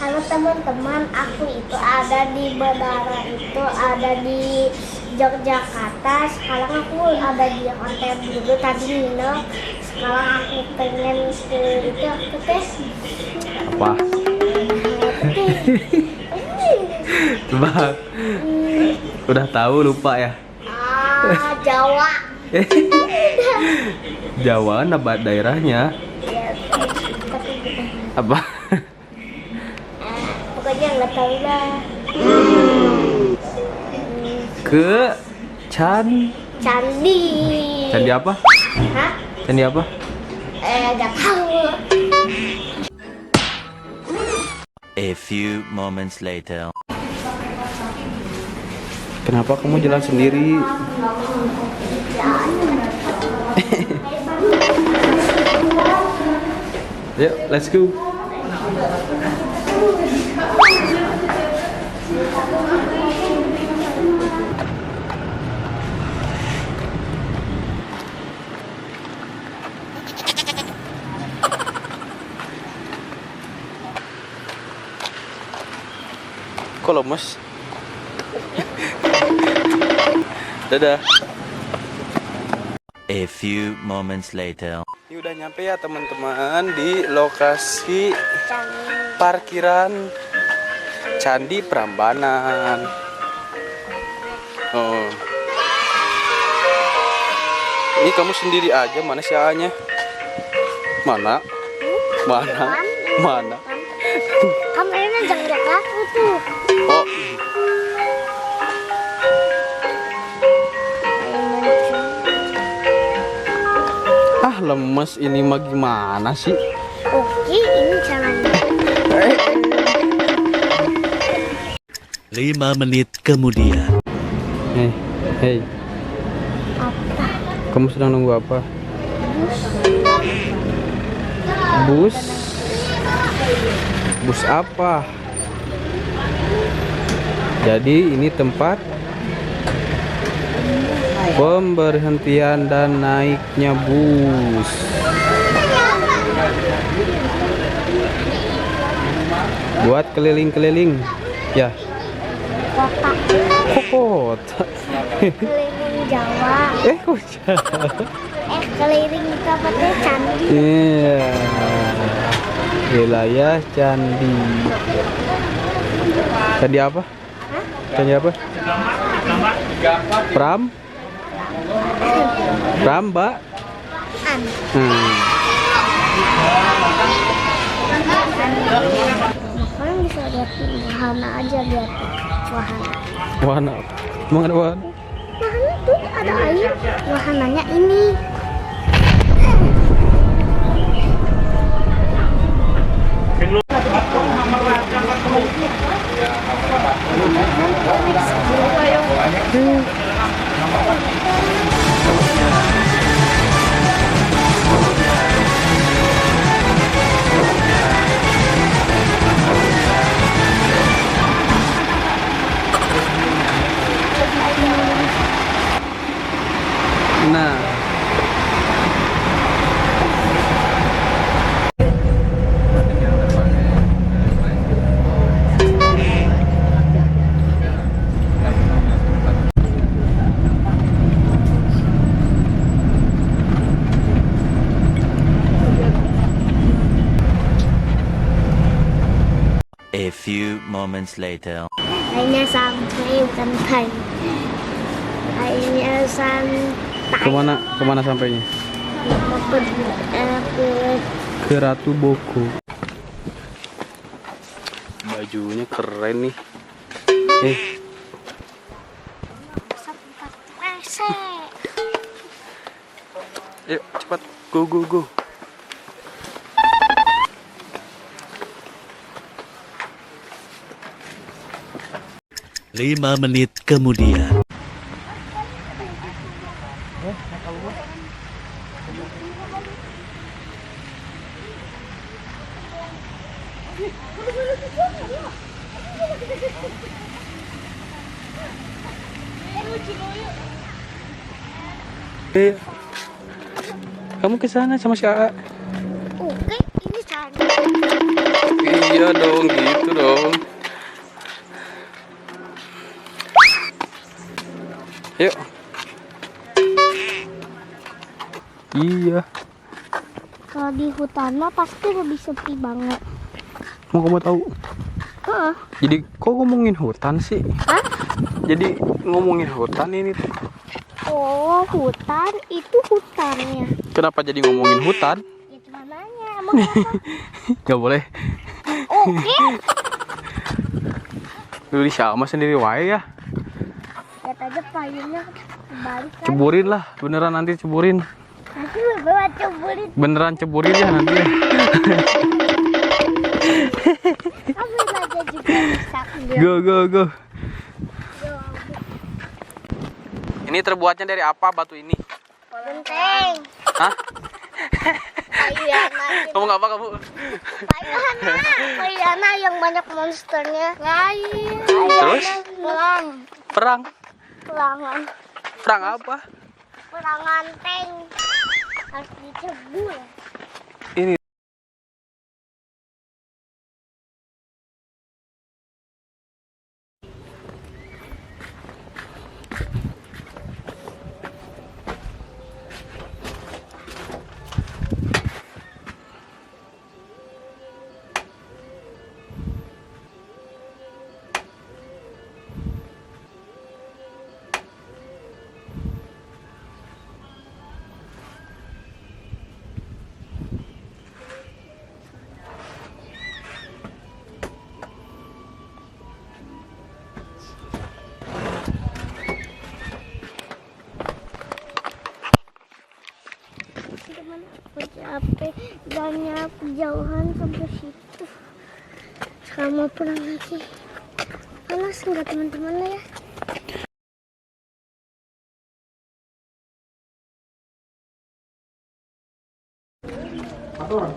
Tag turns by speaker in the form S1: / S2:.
S1: Halo teman-teman, aku itu ada di bandara itu ada di Yogyakarta. Sekarang aku ada di hotel dulu tadi Nino. Sekarang aku pengen ke itu aku tes.
S2: Apa? Tebak. Udah tahu lupa ya?
S1: Jawa.
S2: Jawa nama daerahnya.
S1: Ya, tapi
S2: Apa?
S1: pokoknya nggak tahu lah.
S2: Ke
S1: Candi.
S2: Candi apa?
S1: Hah?
S2: Candi apa?
S1: Nggak tahu.
S3: A few moments later.
S2: Kenapa kamu jalan sendiri? Yuk, let's go. Kok lemes? Dadah.
S3: A few moments later.
S2: Ini udah nyampe ya teman-teman di lokasi
S1: Candi.
S2: parkiran Candi Prambanan. Oh. Ini kamu sendiri aja, mana si A-nya? Mana? Mana? Mana?
S1: Kameranya jangan lihat aku tuh.
S2: Oh, lemes ini mah gimana sih?
S1: Oke, ini caranya.
S3: 5 menit kemudian.
S2: Hei, hei,
S1: Apa?
S2: kamu sedang nunggu apa? Bus? Bus apa? Jadi ini tempat pemberhentian dan naiknya bus. Buat keliling-keliling, ya.
S1: Kota.
S2: Kota.
S1: Keliling Jawa.
S2: Kok Jawa?
S1: Keliling kabupaten Candi.
S2: Iya. Wilayah Candi. Candi apa?
S1: Hah?
S2: Candi apa? Mbak.
S1: An. Kalian bisa lihat wahana aja, lihat wahana.
S2: Wahana. Emang ada wahana?
S1: Wahana tuh ada air. Wahananya ini.
S2: Nah,
S3: A few moments later.
S1: Akhirnya sampai bukan kai. Akhirnya sampai.
S2: kemana sampainya? Ke Ratu Boko. Bajunya keren nih.
S1: Tempat WC.
S2: Yuk cepat, go.
S3: 5 menit kemudian.
S2: Kamu ke sana sama si AA.
S1: Oke, ini cara.
S2: Iya dong, gitu dong. Yuk. Iya.
S1: Kalau di hutan mah pasti lebih sepi banget.
S2: Mau kamu tahu?
S1: Heeh.
S2: Jadi kok ngomongin hutan sih?
S1: Hah?
S2: Jadi ngomongin hutan ini tuh.
S1: Oh, hutan itu hutannya.
S2: Kenapa jadi ngomongin hutan?
S1: Ya cuma nanya, emang apa?
S2: Gak boleh.
S1: Oke.
S2: Lu sama sendiri wae ya.
S1: Lihat aja payungnya kebalik kan.
S2: Ceburin lah, beneran nanti ceburin.
S1: Nanti bawa ceburin.
S2: Beneran ceburin ya nanti ya.
S1: Ambil aja juga bisa.
S2: Go go go. Ini terbuatnya dari apa batu ini?
S1: Genteng.
S2: Hah?
S1: Payana.
S2: Ngomong apa kamu?
S1: Payana. Payana yang banyak monsternya. Lain.
S2: Terus?
S1: Perang.
S2: Perang?
S1: Perangan.
S2: Perang apa?
S1: Perangan tank. Harus dicebur.
S2: Ini.
S1: Aku capek, banyak jauhan sampai situ. Sekarang mau pulang lagi. Panas nggak teman-teman ya?
S2: Orang